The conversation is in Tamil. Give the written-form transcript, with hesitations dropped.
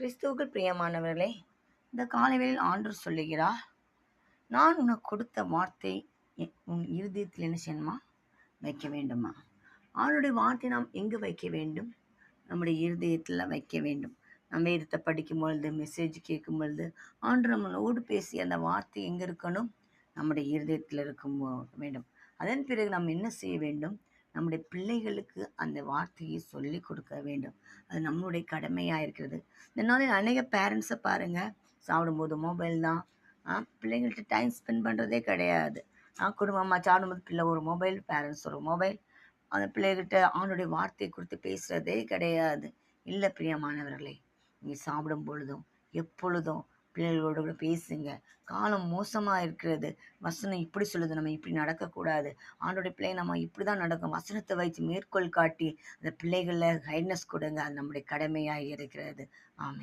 கிறிஸ்துவுக்குள் பிரியமானவர்களே, இந்த காலைவேளையில் ஆண்டவர் சொல்லுகிறார், நான் உனக்கு கொடுத்த வார்த்தை உன் இருதயத்தில் என்ன செய்யணுமா? வைக்க வேண்டுமா? ஆண்டவருடைய வார்த்தை நாம் எங்கு வைக்க வேண்டும்? நம்முடைய இருதயத்தில் வைக்க வேண்டும். நம்ம வேதத்தை படிக்கும் பொழுது, மெசேஜ் கேட்கும் பொழுது, ஆண்டவர் நம்மளோடு பேசி அந்த வார்த்தை எங்கே இருக்கணும்? நம்முடைய இருதயத்தில் இருக்கும் வேண்டும். அதன் பிறகு நாம் என்ன செய்ய வேண்டும்? நம்முடைய பிள்ளைகளுக்கு அந்த வார்த்தையை சொல்லி கொடுக்க வேண்டும். அது நம்மளுடைய கடமையாக இருக்கிறது. இந்த நாளில் அநேக பேரண்ட்ஸை பாருங்கள், சாப்பிடும்போது மொபைல் தான். பிள்ளைங்கள்ட்ட டைம் ஸ்பெண்ட் பண்ணுறதே கிடையாது. குடும்பமாக சாப்பிடும்போது பிள்ளை ஒரு மொபைல், பேரண்ட்ஸ் ஒரு மொபைல். அந்த பிள்ளைகிட்ட ஆணுடைய வார்த்தை கொடுத்து பேசுகிறதே கிடையாது. இல்லை பிரியமானவர்களே, நீங்கள் சாப்பிடும் பொழுதும் எப்பொழுதும் பிள்ளைகளோட கூட பேசுங்க. காலம் மோசமாக இருக்கிறது. வசனம் இப்படி சொல்லுது, நம்ம இப்படி நடக்கக்கூடாது. ஆண்டோடைய பிள்ளை நம்ம இப்படி தான் நடக்கும். வசனத்தை வைத்து மேற்கோள் காட்டி அந்த பிள்ளைகளில் கைட்னஸ் கொடுங்க. அது நம்முடைய கடமையாக இருக்கிறது. ஆமென்.